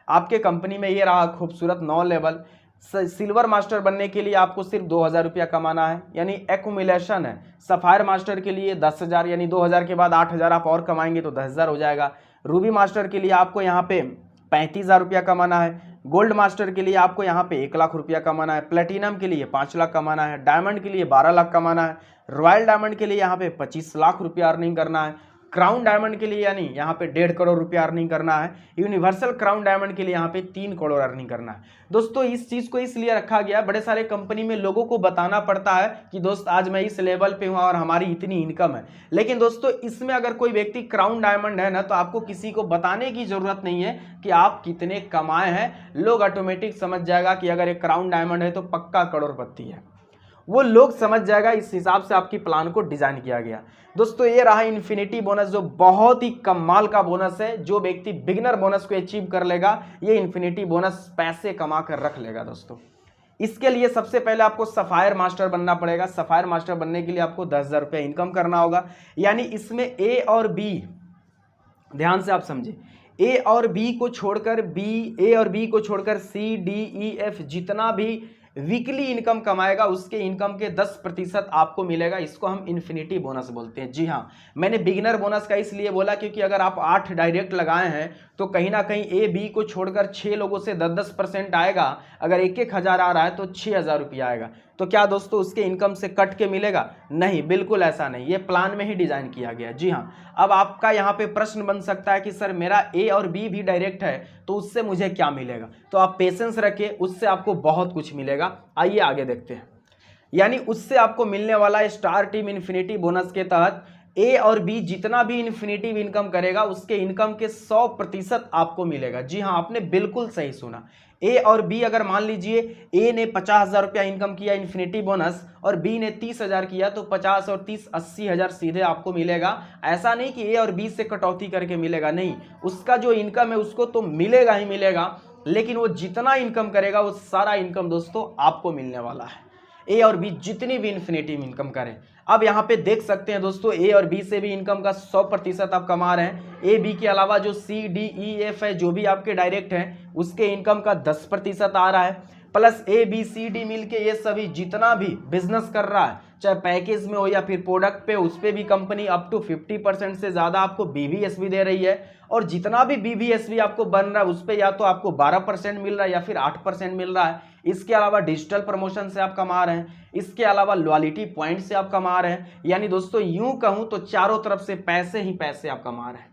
आपके कंपनी में ये रहा खूबसूरत 9 लेवल। सिल्वर मास्टर बनने के लिए आपको सिर्फ 2,000 रुपया कमाना है, यानी एक्यूमुलेशन है। सफायर मास्टर के लिए 10,000, यानी 2,000 के बाद 8,000 आप और कमाएंगे तो 10,000 हो जाएगा। रूबी मास्टर के लिए आपको यहाँ पे 35,000 रुपया कमाना है। गोल्ड मास्टर के लिए आपको यहाँ पे 1 लाख रुपया कमाना है। प्लेटिनम के लिए 5 लाख कमाना है। डायमंड के लिए 12 लाख कमाना है। रॉयल डायमंड के लिए यहाँ पे 25 लाख रुपया अर्निंग करना है। क्राउन डायमंड के लिए यानी यहाँ पे 1.5 करोड़ रुपया अर्निंग करना है। यूनिवर्सल क्राउन डायमंड के लिए यहाँ पे 3 करोड़ अर्निंग करना है। दोस्तों इस चीज को इसलिए रखा गया, बड़े सारे कंपनी में लोगों को बताना पड़ता है कि दोस्त आज मैं इस लेवल पे हूँ और हमारी इतनी इनकम है। लेकिन दोस्तों इसमें अगर कोई व्यक्ति क्राउन डायमंड है ना, तो आपको किसी को बताने की जरूरत नहीं है कि आप कितने कमाए हैं। लोग ऑटोमेटिक समझ जाएगा कि अगर एक क्राउन डायमंड है तो पक्का करोड़पति है, वो लोग समझ जाएगा। इस हिसाब से आपकी प्लान को डिजाइन किया गया। दोस्तों ये रहा इन्फिनिटी बोनस, जो बहुत ही कमाल का बोनस है। जो व्यक्ति बिगिनर बोनस को अचीव कर लेगा, ये इन्फिनिटी बोनस पैसे कमा कर रख लेगा। दोस्तों इसके लिए सबसे पहले आपको सफायर मास्टर बनना पड़ेगा। सफायर मास्टर बनने के लिए आपको 10,000 रुपया इनकम करना होगा। यानी इसमें ए और बी, ध्यान से आप समझे, ए और बी को छोड़कर सी डी ई एफ जितना भी वीकली इनकम कमाएगा उसके इनकम के 10% आपको मिलेगा। इसको हम इन्फिनिटी बोनस बोलते हैं। जी हाँ, मैंने बिगिनर बोनस का इसलिए बोला क्योंकि अगर आप 8 डायरेक्ट लगाए हैं तो कहीं ना कहीं ए बी को छोड़कर 6 लोगों से 10% आएगा। अगर 1-1 हज़ार आ रहा है तो 6,000 रुपया आएगा। तो क्या दोस्तों उसके इनकम से कट के मिलेगा? नहीं, बिल्कुल ऐसा नहीं, ये प्लान में ही डिजाइन किया गया। जी हाँ, अब आपका यहाँ पे प्रश्न बन सकता है कि सर मेरा ए और बी भी डायरेक्ट है तो उससे मुझे क्या मिलेगा? तो आप पेशेंस रखिए, उससे आपको बहुत कुछ मिलेगा। आइए आगे देखते हैं। यानी उससे आपको मिलने वाला स्टार टीम इन्फिनिटी बोनस के तहत ए और बी जितना भी इन्फिनिटिव इनकम करेगा उसके इनकम के 100% आपको मिलेगा। जी हाँ, आपने बिल्कुल सही सुना। ए और बी, अगर मान लीजिए ए ने 50,000 रुपया इनकम किया इन्फिनिटी बोनस और बी ने 30,000 किया, तो 50 और 30 80,000 सीधे आपको मिलेगा। ऐसा नहीं कि ए और बी से कटौती करके मिलेगा, नहीं, उसका जो इनकम है उसको तो मिलेगा ही मिलेगा, लेकिन वो जितना इनकम करेगा वो सारा इनकम दोस्तों आपको मिलने वाला है। ए और बी जितनी भी इन्फिनिटिव इनकम करें। अब यहाँ पे देख सकते हैं दोस्तों, ए और बी से भी इनकम का 100% आप कमा रहे हैं। ए बी के अलावा जो सी डी ई एफ है, जो भी आपके डायरेक्ट हैं, उसके इनकम का 10% आ रहा है। प्लस ABCD मिल के ये सभी जितना भी बिजनेस कर रहा है, चाहे पैकेज में हो या फिर प्रोडक्ट पे, उस पे भी कंपनी अप टू 50% से ज़्यादा आपको BBSV दे रही है। और जितना भी BBSV आपको बन रहा है उस पे या तो आपको 12% मिल रहा है या फिर 8% मिल रहा है। इसके अलावा डिजिटल प्रमोशन से आप कमा रहे हैं, इसके अलावा लॉयल्टी पॉइंट से आप कमा रहे हैं। यानी दोस्तों यूं कहूं तो चारों तरफ से पैसे ही पैसे आप कमा रहे हैं।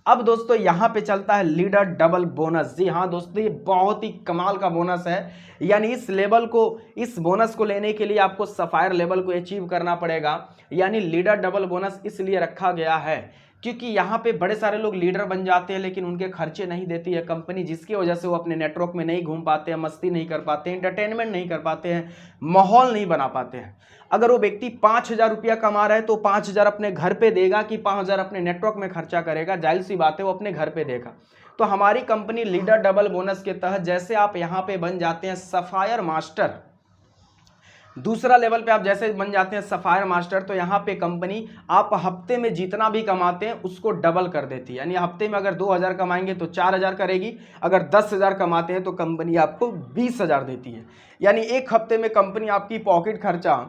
अब दोस्तों यहां पे चलता है लीडर डबल बोनस। जी हाँ दोस्तों, ये बहुत ही कमाल का बोनस है। यानी इस बोनस को लेने के लिए आपको सफायर लेवल को अचीव करना पड़ेगा। यानी लीडर डबल बोनस इसलिए रखा गया है क्योंकि यहाँ पे बड़े सारे लोग लीडर बन जाते हैं लेकिन उनके खर्चे नहीं देती है कंपनी, जिसकी वजह से वो अपने नेटवर्क में नहीं घूम पाते हैं, मस्ती नहीं कर पाते हैं, एंटरटेनमेंट नहीं कर पाते हैं, माहौल नहीं बना पाते हैं। अगर वो व्यक्ति 5,000 रुपया कमा रहा है तो 5,000 अपने घर पे देगा कि 5,000 अपने नेटवर्क में खर्चा करेगा? जाहिर सी बात है वो अपने घर पे देगा। तो हमारी कंपनी लीडर डबल बोनस के तहत जैसे आप यहाँ पे बन जाते हैं सफायर मास्टर, दूसरा लेवल पे आप जैसे बन जाते हैं सफायर मास्टर, तो यहाँ पे कंपनी आप हफ्ते में जितना भी कमाते हैं उसको डबल कर देती है। यानी हफ्ते में अगर 2,000 कमाएंगे तो 4,000 करेगी, अगर 10,000 कमाते हैं तो कंपनी आपको 20,000 देती है। यानी एक हफ्ते में कंपनी आपकी पॉकेट खर्चा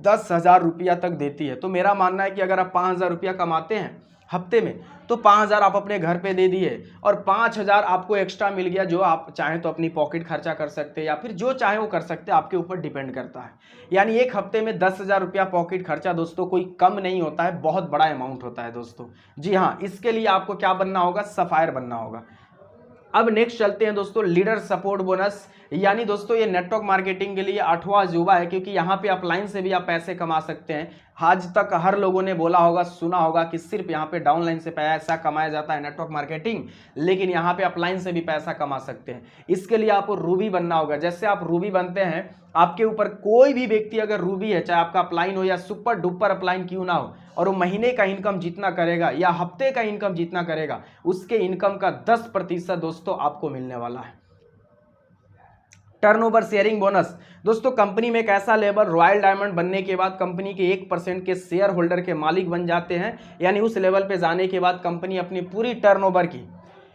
10,000 रुपया तक देती है। तो मेरा मानना है कि अगर आप 5,000 रुपया कमाते हैं हफ्ते में तो 5,000 आप अपने घर पे दे दिए और 5,000 आपको एक्स्ट्रा मिल गया, जो आप चाहें तो अपनी पॉकेट खर्चा कर सकते हैं या फिर जो चाहे वो कर सकते हैं, आपके ऊपर डिपेंड करता है। यानी एक हफ्ते में 10,000 रुपया पॉकेट खर्चा दोस्तों कोई कम नहीं होता है, बहुत बड़ा अमाउंट होता है दोस्तों। जी हाँ, इसके लिए आपको क्या बनना होगा? सफायर बनना होगा। अब नेक्स्ट चलते हैं दोस्तों लीडर सपोर्ट बोनस। यानी दोस्तों ये नेटवर्क मार्केटिंग के लिए 8वां अजूबा है, क्योंकि यहाँ पे अपलाइन से भी आप पैसे कमा सकते हैं। आज तक हर लोगों ने बोला होगा, सुना होगा कि सिर्फ यहाँ पे डाउनलाइन से पैसा कमाया जाता है नेटवर्क मार्केटिंग, लेकिन यहाँ पे अपलाइन से भी पैसा कमा सकते हैं। इसके लिए आपको रूबी बनना होगा। जैसे आप रूबी बनते हैं, आपके ऊपर कोई भी व्यक्ति अगर रूबी है, चाहे आपका अपलाइन हो या सुपर डुपर अपलाइन क्यों ना हो, और वो महीने का इनकम जितना करेगा या हफ्ते का इनकम जितना करेगा, उसके इनकम का 10% दोस्तों आपको मिलने वाला है। टर्नओवर शेयरिंग बोनस दोस्तों, कंपनी में एक ऐसा लेवल, रॉयल डायमंड बनने के बाद कंपनी के 1% के शेयर होल्डर के मालिक बन जाते हैं। यानी उस लेवल पे जाने के बाद कंपनी अपनी पूरी टर्नओवर की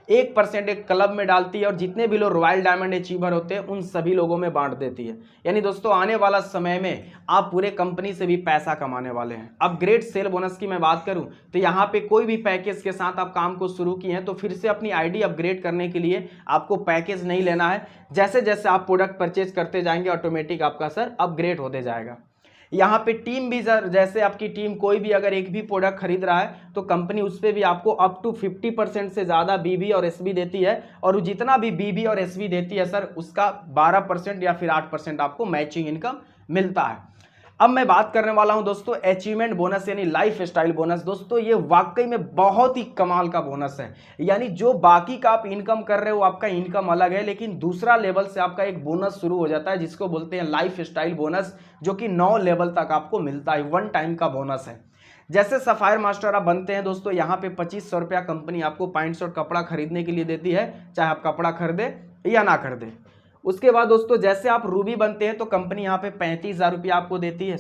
1% एक क्लब में डालती है और जितने भी लोग रॉयल डायमंड अचीवर होते हैं उन सभी लोगों में बांट देती है। यानी दोस्तों आने वाला समय में आप पूरे कंपनी से भी पैसा कमाने वाले हैं। अपग्रेड सेल बोनस की मैं बात करूं तो यहाँ पे कोई भी पैकेज के साथ आप काम को शुरू किए हैं तो फिर से अपनी आईडी अपग्रेड करने के लिए आपको पैकेज नहीं लेना है। जैसे जैसे आप प्रोडक्ट परचेज करते जाएंगे ऑटोमेटिक आपका सर अपग्रेड होते जाएगा। यहाँ पे टीम भी सर, जैसे आपकी टीम कोई भी अगर एक भी प्रोडक्ट खरीद रहा है तो कंपनी उस पर भी आपको अप टू 50% से ज़्यादा BB और SB देती है, और जितना भी BB और SB देती है सर उसका 12% या फिर 8% आपको मैचिंग इनकम मिलता है। अब मैं बात करने वाला हूं दोस्तों अचीवमेंट बोनस यानी लाइफ स्टाइल बोनस। दोस्तों ये वाकई में बहुत ही कमाल का बोनस है। यानी जो बाकी का आप इनकम कर रहे हो आपका इनकम अलग है, लेकिन दूसरा लेवल से आपका एक बोनस शुरू हो जाता है जिसको बोलते हैं लाइफ स्टाइल बोनस, जो कि 9 लेवल तक आपको मिलता है। 1 टाइम का बोनस है। जैसे सफायर मास्टर आप बनते हैं दोस्तों, यहाँ पे 2500 रुपया कंपनी आपको पैंट शर्ट कपड़ा खरीदने के लिए देती है, चाहे आप कपड़ा खरीदे या ना खरीदे। उसके बाद दोस्तों जैसे आप रूबी बनते हैं तो कंपनी यहाँ पे 35,000 रुपया आपको देती है,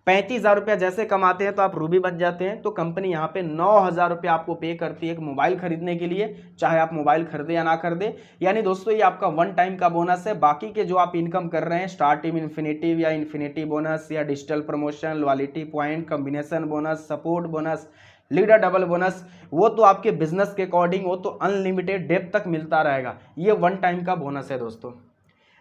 35,000 रुपया जैसे कमाते हैं तो आप रूबी बन जाते हैं तो कंपनी यहाँ पे 9,000 रुपया आपको पे करती है एक मोबाइल खरीदने के लिए, चाहे आप मोबाइल खरीदे या ना खरीदे। यानी दोस्तों ये आपका 1 टाइम का बोनस है। बाकी के जो आप इनकम कर रहे हैं स्टार टीम इन्फिनिटिव या इन्फिनिटी बोनस या digital promotion, loyalty point, combination bonus, support bonus, leader double bonus, वो तो आपके बिजनेस के अकॉर्डिंग वो तो अनलिमिटेड डेप्थ तक मिलता रहेगा। ये 1 टाइम का बोनस है दोस्तों।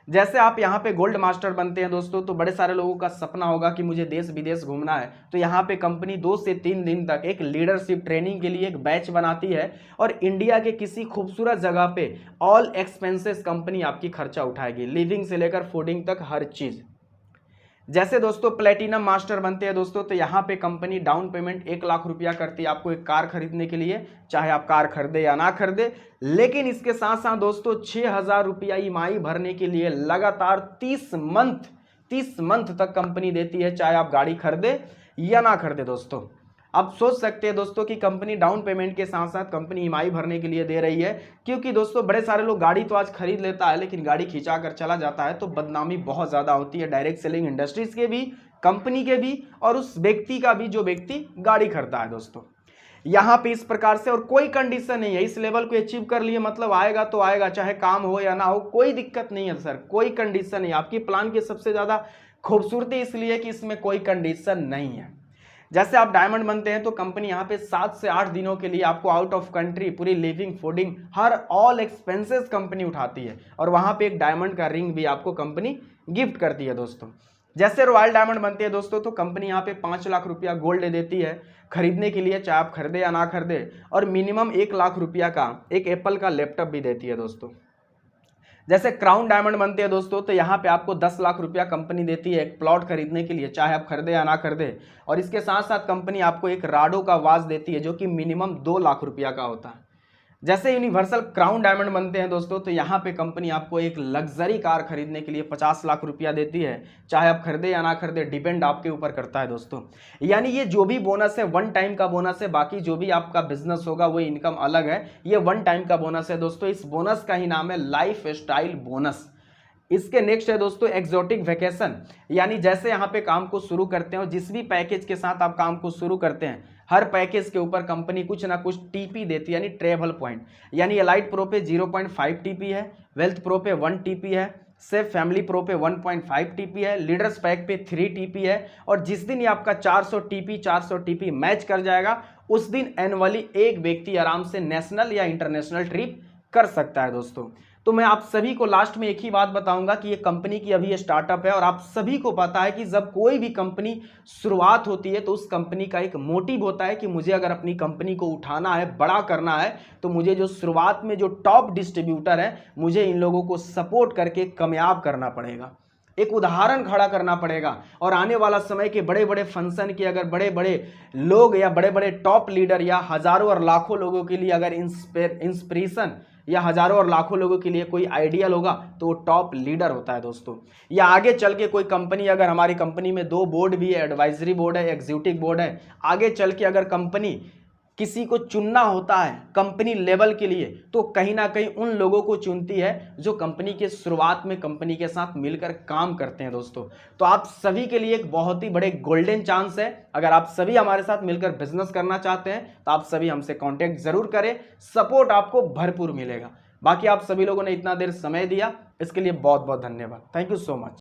जैसे आप यहाँ पे गोल्ड मास्टर बनते हैं दोस्तों, तो बड़े सारे लोगों का सपना होगा कि मुझे देश विदेश घूमना है, तो यहाँ पे कंपनी 2 से 3 दिन तक एक लीडरशिप ट्रेनिंग के लिए एक बैच बनाती है और इंडिया के किसी खूबसूरत जगह पे ऑल एक्सपेंसेस कंपनी आपकी खर्चा उठाएगी, लिविंग से लेकर फूडिंग तक हर चीज़। जैसे दोस्तों प्लेटिनम मास्टर बनते हैं दोस्तों, तो यहाँ पे कंपनी डाउन पेमेंट 1 लाख रुपया करती है आपको एक कार खरीदने के लिए, चाहे आप कार खरीदे या ना खरीदे। लेकिन इसके साथ साथ दोस्तों 6,000 रुपया EMI भरने के लिए लगातार 30 मंथ तक कंपनी देती है, चाहे आप गाड़ी खरीदे या ना खरीदे। दोस्तों आप सोच सकते हैं दोस्तों कि कंपनी डाउन पेमेंट के साथ साथ कंपनी EMI भरने के लिए दे रही है, क्योंकि दोस्तों बड़े सारे लोग गाड़ी तो आज खरीद लेता है लेकिन गाड़ी खिंचा कर चला जाता है तो बदनामी बहुत ज़्यादा होती है डायरेक्ट सेलिंग इंडस्ट्रीज के भी, कंपनी के भी और उस व्यक्ति का भी जो व्यक्ति गाड़ी खरीदता है। दोस्तों यहाँ पे इस प्रकार से, और कोई कंडीशन नहीं है, इस लेवल को अचीव कर लिए मतलब आएगा तो आएगा, चाहे काम हो या ना हो, कोई दिक्कत नहीं है सर, कोई कंडीशन नहीं। आपकी प्लान की सबसे ज्यादा खूबसूरती इसलिए कि इसमें कोई कंडीशन नहीं है। जैसे आप डायमंड बनते हैं तो कंपनी यहाँ पे 7 से 8 दिनों के लिए आपको आउट ऑफ कंट्री पूरी लिविंग फूडिंग हर ऑल एक्सपेंसेस कंपनी उठाती है, और वहां पे एक डायमंड का रिंग भी आपको कंपनी गिफ्ट करती है दोस्तों। जैसे रॉयल डायमंड बनती है दोस्तों तो कंपनी यहाँ पे 5 लाख रुपया गोल्ड देती है खरीदने के लिए, चाहे आप खरीदे या ना खरीदे, और मिनिमम 1 लाख रुपया का एक एप्पल का लैपटॉप भी देती है दोस्तों। जैसे क्राउन डायमंड बनते हैं दोस्तों तो यहाँ पे आपको 10 लाख रुपया कंपनी देती है एक प्लॉट खरीदने के लिए, चाहे आप खरीदे या ना खरीदे, और इसके साथ साथ कंपनी आपको एक राडो का वाच देती है जो कि मिनिमम 2 लाख रुपया का होता है। जैसे यूनिवर्सल क्राउन डायमंड बनते हैं दोस्तों तो यहाँ पे कंपनी आपको एक लग्जरी कार खरीदने के लिए 50 लाख रुपया देती है, चाहे आप खरीदे या ना खरीदे, डिपेंड आपके ऊपर करता है दोस्तों। यानी ये जो भी बोनस है वन टाइम का बोनस है, बाकी जो भी आपका बिजनेस होगा वो इनकम अलग है, ये वन टाइम का बोनस है दोस्तों। इस बोनस का ही नाम है लाइफ स्टाइल बोनस। इसके नेक्स्ट है दोस्तों एक्सोटिक वेकेशन, यानी जैसे यहाँ पे काम को शुरू करते हैं और जिस भी पैकेज के साथ आप काम को शुरू करते हैं, हर पैकेज के ऊपर कंपनी कुछ ना कुछ टीपी देती है, यानी ट्रेवल पॉइंट। यानी एलाइट प्रो पे 0.5 टीपी है, वेल्थ प्रो पे 1 टीपी है, सेफ फैमिली प्रो पे 1.5 टीपी है, लीडर्स पैक पे 3 टीपी है, और जिस दिन ये आपका 400 टीपी मैच कर जाएगा उस दिन एनुअली एक व्यक्ति आराम से नेशनल या इंटरनेशनल ट्रिप कर सकता है दोस्तों। तो मैं आप सभी को लास्ट में एक ही बात बताऊंगा कि ये कंपनी की अभी स्टार्टअप है, और आप सभी को पता है कि जब कोई भी कंपनी शुरुआत होती है तो उस कंपनी का एक मोटिव होता है कि मुझे अगर अपनी कंपनी को उठाना है, बड़ा करना है, तो मुझे जो शुरुआत में जो टॉप डिस्ट्रीब्यूटर है, मुझे इन लोगों को सपोर्ट करके कामयाब करना पड़ेगा, एक उदाहरण खड़ा करना पड़ेगा। और आने वाला समय के बड़े बड़े फंक्शन की अगर बड़े बड़े लोग या बड़े बड़े टॉप लीडर या हजारों और लाखों लोगों के लिए अगर इंस्पिरेशन या हजारों और लाखों लोगों के लिए कोई आइडियल होगा तो वो टॉप लीडर होता है दोस्तों। या आगे चल के कोई कंपनी, अगर हमारी कंपनी में 2 बोर्ड भी है, एडवाइजरी बोर्ड है, एग्जीक्यूटिव बोर्ड है, आगे चल के अगर कंपनी किसी को चुनना होता है कंपनी लेवल के लिए तो कहीं ना कहीं उन लोगों को चुनती है जो कंपनी के शुरुआत में कंपनी के साथ मिलकर काम करते हैं दोस्तों। तो आप सभी के लिए एक बहुत ही बड़े गोल्डन चांस है, अगर आप सभी हमारे साथ मिलकर बिजनेस करना चाहते हैं तो आप सभी हमसे कांटेक्ट जरूर करें, सपोर्ट आपको भरपूर मिलेगा। बाकी आप सभी लोगों ने इतना देर समय दिया इसके लिए बहुत बहुत धन्यवाद। Thank you so much.